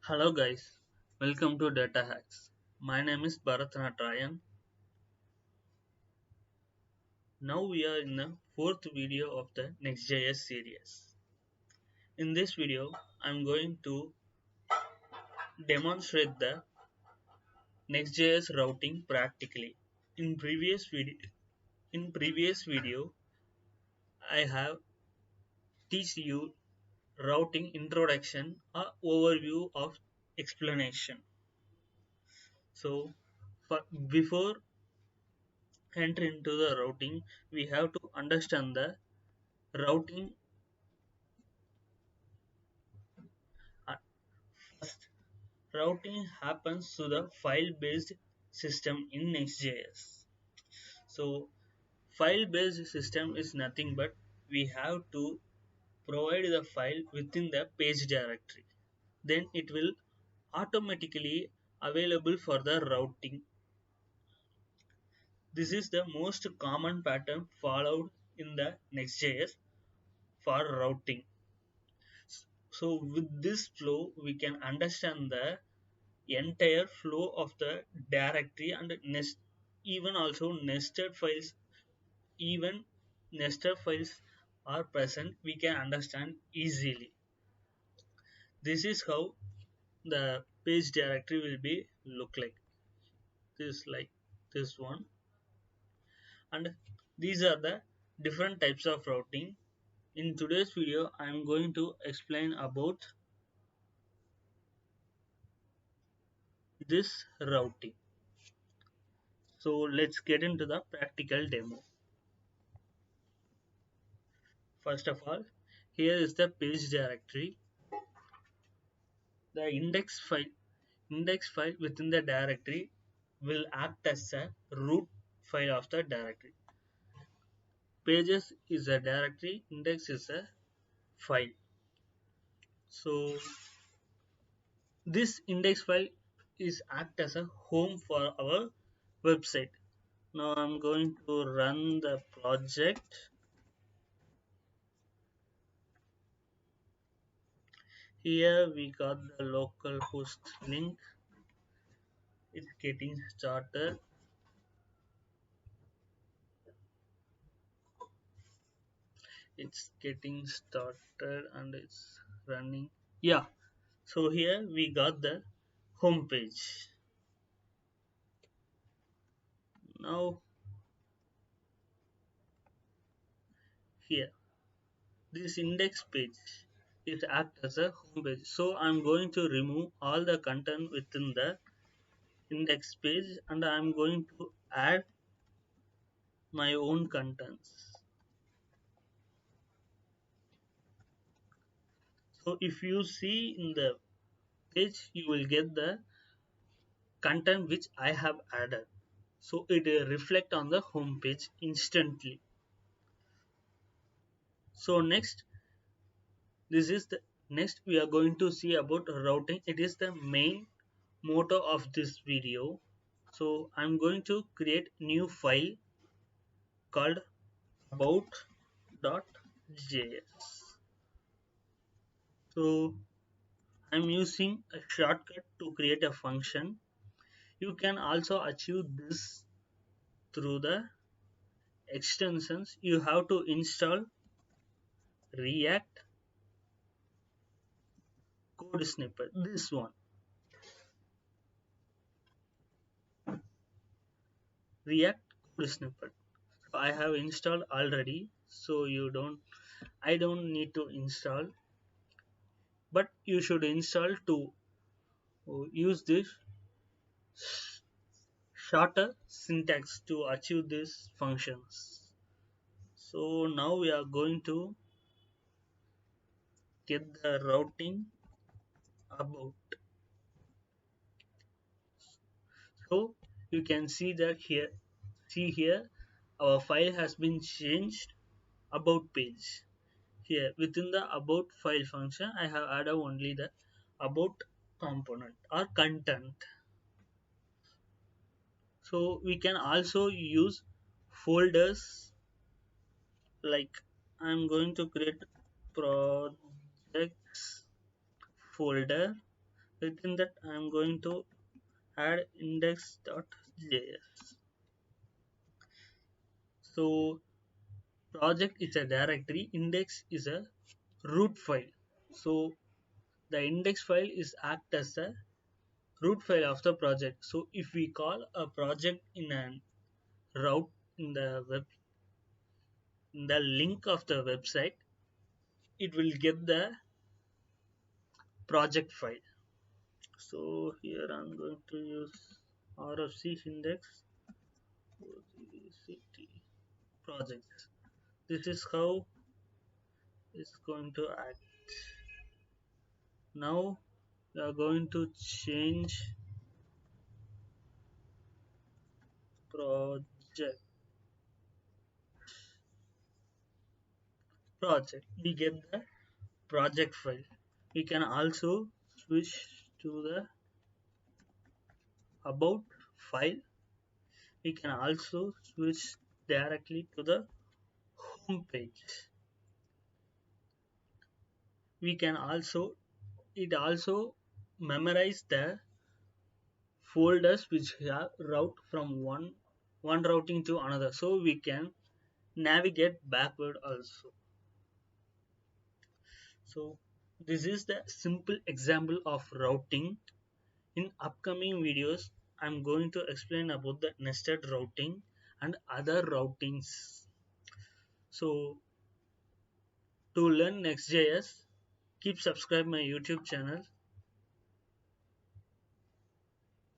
Hello guys, welcome to Data Hacks. My name is Bharat Ryan. Now we are in the fourth video of the Nextjs series. In this video, I'm going to demonstrate the Nextjs routing practically. In previous video, I have teach you routing introduction or overview of explanation. So, before enter into the routing, we have to understand the routing. First, routing happens to the file-based system in Nextjs. So, file-based system is nothing but we have to provide the file within the page directory. Then it will automatically available for the routing. This is the most common pattern followed in the Nextjs for routing. So with this flow, we can understand the entire flow of the directory and even also nested files. Even nested files are present, we can understand easily. This is how the page directory will be look like this one. And these are the different types of routing. In today's video, I am going to explain about this routing. So let's get into the practical demo. First of all, here is the page directory. The index file within the directory will act as a root file of the directory. Pages is a directory, index is a file. So this index file is act as a home for our website. Now I'm going to run the project. Here we got the local host link. It's getting started. It's getting started and it's running. Yeah, so here we got the home page. Now here this index page it acts as a home page. So I'm going to remove all the content within the index page and I'm going to add my own contents. So if you see in the page you will get the content which I have added. So it will reflect on the home page instantly. So next we are going to see about routing. It is the main motto of this video. So I'm going to create new file called about.js. So I'm using a shortcut to create a function. You can also achieve this through the extensions. You have to install React code snippet. This one, React code snippet. So I have installed already. So I don't need to install, but you should install to use this shorter syntax to achieve these functions. So now we are going to get the routing about. So you can see that here our file has been changed about page. Here within the about file function I have added only the about component or content. So we can also use folders, like I'm going to create projects folder. Within that, I am going to add index.js. So project is a directory, index is a root file. So the index file is act as a root file of the project. So if we call a project in a route in the web, in the link of the website, it will get the project file. So here I'm going to use RFC index projects. This is how it's going to act. Now we are going to change project. We get the project file. We can also switch to the about file. We can also switch directly to the home page. We can also it also memorize the folders which have route from one routing to another, so we can navigate backward also. So this is the simple example of routing. In upcoming videos I'm going to explain about the nested routing and other routings. So to learn Nextjs, keep subscribe my YouTube channel.